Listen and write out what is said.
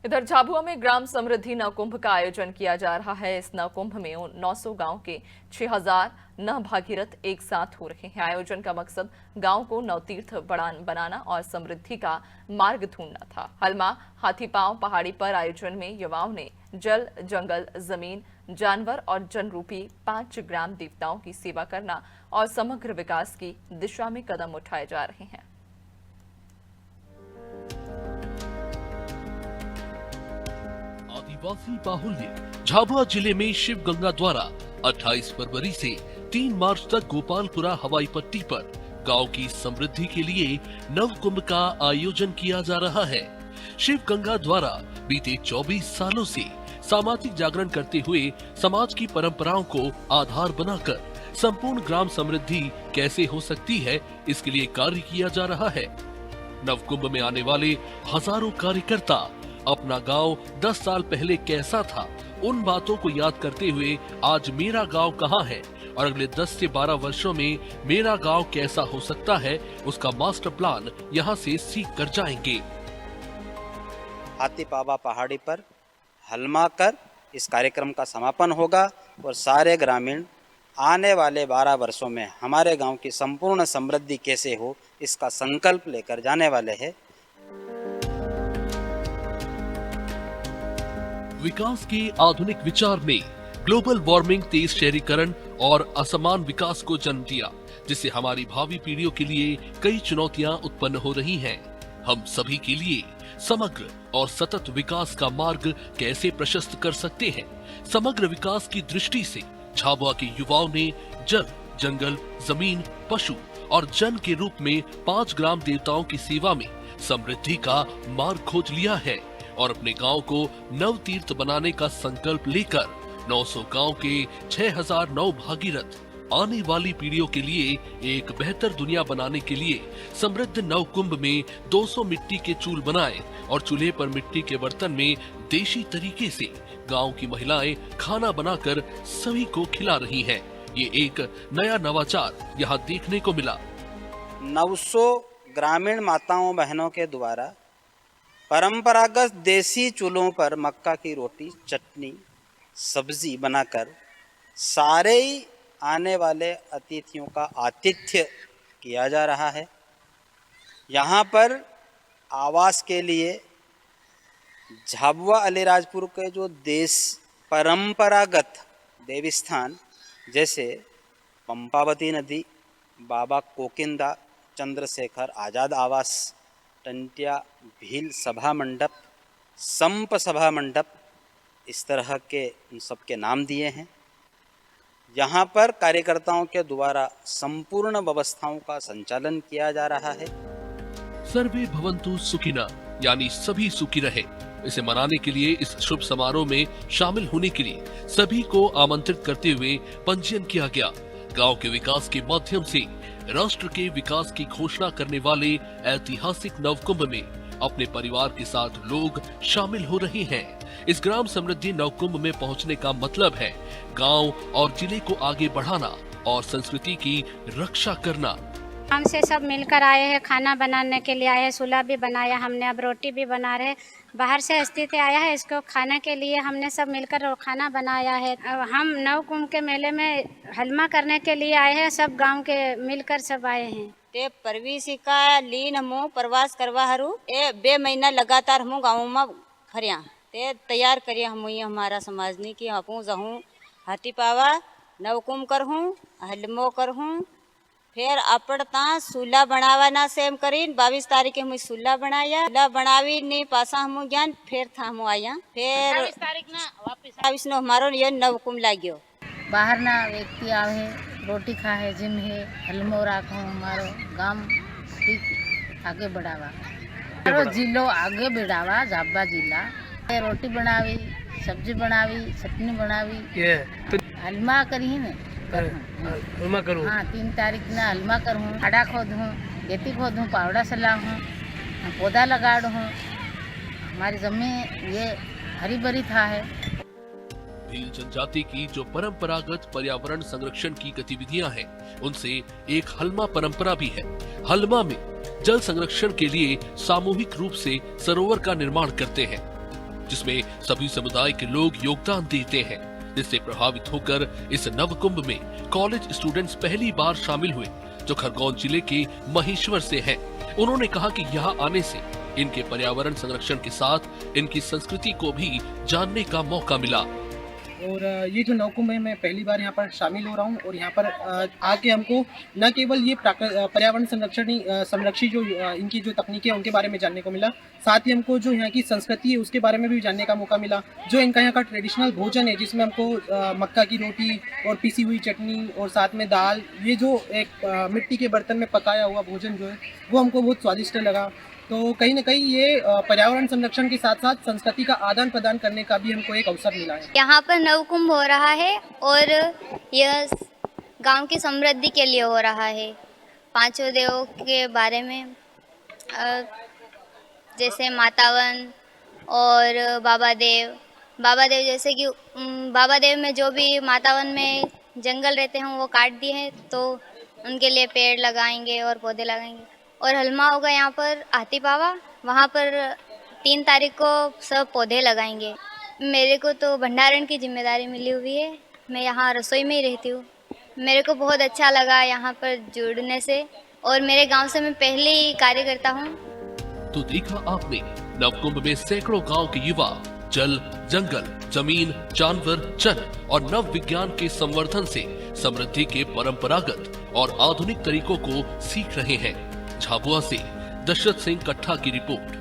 इधर झाबुआ में ग्राम समृद्धि नवकुंभ का आयोजन किया जा रहा है। इस नवकुंभ में 900 गांव के 6000 नव भागीरथ एक साथ हो रहे हैं। आयोजन का मकसद गांव को नवतीर्थ बनाना और समृद्धि का मार्ग ढूंढना था। हलमा हाथीपांव पहाड़ी पर आयोजन में युवाओं ने जल, जंगल, जमीन, जानवर और जन रूपी 5 ग्राम देवताओं की सेवा करना और समग्र विकास की दिशा में कदम उठाए जा रहे हैं। आदिवासी बाहुल्य झाबुआ जिले में शिव गंगा द्वारा 28 फरवरी से 3 मार्च तक गोपालपुरा हवाई पट्टी पर गांव की समृद्धि के लिए नवकुंभ का आयोजन किया जा रहा है। शिव गंगा द्वारा बीते 24 सालों से सामाजिक जागरण करते हुए समाज की परंपराओं को आधार बनाकर संपूर्ण ग्राम समृद्धि कैसे हो सकती है, इसके लिए कार्य किया जा रहा है। नवकुंभ में आने वाले हजारों कार्यकर्ता अपना गांव 10 साल पहले कैसा था, उन बातों को याद करते हुए आज मेरा गांव कहां है और अगले 10 से 12 वर्षों में मेरा गांव कैसा हो सकता है, उसका मास्टर प्लान यहां से सीख कर जाएंगे। हाथीपांव पहाड़ी पर हलमा कर इस कार्यक्रम का समापन होगा और सारे ग्रामीण आने वाले 12 वर्षों में हमारे गांव की संपूर्ण समृद्धि कैसे हो, इसका संकल्प लेकर जाने वाले हैं। विकास के आधुनिक विचार ने ग्लोबल वार्मिंग, तेज शहरीकरण और असमान विकास को जन्म दिया, जिससे हमारी भावी पीढ़ियों के लिए कई चुनौतियां उत्पन्न हो रही हैं। हम सभी के लिए समग्र और सतत विकास का मार्ग कैसे प्रशस्त कर सकते हैं? समग्र विकास की दृष्टि से झाबुआ के युवाओं ने जल, जंगल, जमीन, पशु और जन के रूप में 5 ग्राम देवताओं की सेवा में समृद्धि का मार्ग खोज लिया है और अपने गांव को नव तीर्थ बनाने का संकल्प लेकर 900 गांव के 6000 नव भागीरथ आने वाली पीढ़ियों के लिए एक बेहतर दुनिया बनाने के लिए समृद्ध नव कुंभ में 200 मिट्टी के चूल बनाए और चूल्हे पर मिट्टी के बर्तन में देशी तरीके से गांव की महिलाएं खाना बनाकर सभी को खिला रही हैं। ये एक नया नवाचार यहाँ देखने को मिला। 900 ग्रामीण माताओं बहनों के द्वारा परंपरागत देसी चूल्हों पर मक्का की रोटी, चटनी, सब्जी बनाकर सारे ही आने वाले अतिथियों का आतिथ्य किया जा रहा है। यहाँ पर आवास के लिए झाबुआ अलीराजपुर के जो देश परंपरागत देवी स्थान जैसे पंपावती नदी, बाबा कोकिंदा, चंद्रशेखर आज़ाद आवास, टंटिया भील सभा मंडप, संप सभा मंडप, इस तरह के उन सबके नाम दिए हैं। यहाँ पर कार्यकर्ताओं के द्वारा संपूर्ण व्यवस्थाओं का संचालन किया जा रहा है। सर्वे भवन्तु सुखिना, यानी सभी सुखी रहे। इसे मनाने के लिए इस शुभ समारोह में शामिल होने के लिए सभी को आमंत्रित करते हुए पंजीयन किया गया। गांव के विकास के माध्यम से राष्ट्र के विकास की घोषणा करने वाले ऐतिहासिक नवकुंभ में अपने परिवार के साथ लोग शामिल हो रहे हैं। इस ग्राम समृद्धि नवकुंभ में पहुंचने का मतलब है गांव और जिले को आगे बढ़ाना और संस्कृति की रक्षा करना। हमसे सब मिलकर आए हैं, खाना बनाने के लिए आए हैं। चूल्हा भी बनाया हमने, अब रोटी भी बना रहे। बाहर से अतिथि आया है, इसको खाने के लिए हमने सब मिलकर खाना बनाया है। अब हम नवकुंभ के मेले में हलमा करने के लिए आए हैं, सब गांव के मिलकर सब आए हैं। ते परवीसी का लीन हमो प्रवास करवा हरू ए 2 महीना लगातार हमो गाँव में फरिया ते तैयार करिए हम हमारा समाज ने कि आपू जहूँ हाथीपावा नवकुंभ करहूँ, हलमो करहूँ, फिर अपड़ता सूला बनावा ना सेम करीन 22 तारीख हम सूला बनाया, सूला बनावी ने पासा हम ज्ञान फिर था हम आया, फिर 28 तारीख ना वापस 28 नो हमारो ये नवकुंभ लाग्यो। बाहर ना व्यक्ति आवे, रोटी खाए, जिम है, हलमो राखो, हमारो गांव ठीक आगे बढ़ावा, हमारो जिलो आगे बढ़ावा। झाबुआ जिला रोटी बनावी, सब्जी बनावी, चटनी बनावी, हलमा करी ने हलमा करूँ। हाँ, 3 तारीख ना हलमा करूँ, आड़ा खोदूँ, गेती खोदूँ, पावड़ा सलाहूँ, पौधा लगाड़ूँ। हमारी जमीन ये हरी भरी था है। भील जनजाति की जो परंपरागत पर्यावरण संरक्षण की गतिविधियां हैं, उनसे एक हलमा परंपरा भी है। हलमा में जल संरक्षण के लिए सामूहिक रूप से सरोवर का निर्माण करते हैं। जिसमें सभी समुदाय के लोग योगदान देते हैं, जिससे प्रभावित होकर इस नव कुंभ में कॉलेज स्टूडेंट्स पहली बार शामिल हुए, जो खरगोन जिले के महेश्वर से हैं। उन्होंने कहा कि यहाँ आने से इनके पर्यावरण संरक्षण के साथ इनकी संस्कृति को भी जानने का मौका मिला। और ये जो नवकुंभ है, मैं पहली बार यहाँ पर शामिल हो रहा हूँ और यहाँ पर आके हमको न केवल ये पर्यावरण संरक्षित जो इनकी जो तकनीकें हैं उनके बारे में जानने को मिला, साथ ही हमको जो यहाँ की संस्कृति है उसके बारे में भी जानने का मौका मिला। जो इनका यहाँ का ट्रेडिशनल भोजन है, जिसमें हमको मक्का की रोटी और पिसी हुई चटनी और साथ में दाल, ये जो एक मिट्टी के बर्तन में पकाया हुआ भोजन जो है वो हमको बहुत स्वादिष्ट लगा। तो कहीं ना कहीं ये पर्यावरण संरक्षण के साथ साथ संस्कृति का आदान प्रदान करने का भी हमको एक अवसर मिला है। यहाँ पर नवकुंभ हो रहा है और यह गांव की समृद्धि के लिए हो रहा है। पांचों देवों के बारे में जैसे मातावन और बाबा देव जैसे कि बाबा देव में जो भी मातावन में जंगल रहते हैं वो काट दिए हैं, तो उनके लिए पेड़ लगाएंगे और पौधे लगाएंगे। और हलमा होगा यहाँ पर हाथी पावा, वहाँ पर 3 तारीख को सब पौधे लगाएंगे। मेरे को तो भंडारण की जिम्मेदारी मिली हुई है, मैं यहाँ रसोई में ही रहती हूँ। मेरे को बहुत अच्छा लगा यहाँ पर जुड़ने से और मेरे गांव से मैं पहले ही कार्य करता हूँ। तो देखा आपने, नवकुंभ में सैकड़ों गांव के युवा जल, जंगल, जमीन, जानवर, जन और नव विज्ञान के संवर्धन से समृद्धि के परंपरागत और आधुनिक तरीकों को सीख रहे हैं। झाबुआ से दशरथ सिंह कट्ठा की रिपोर्ट।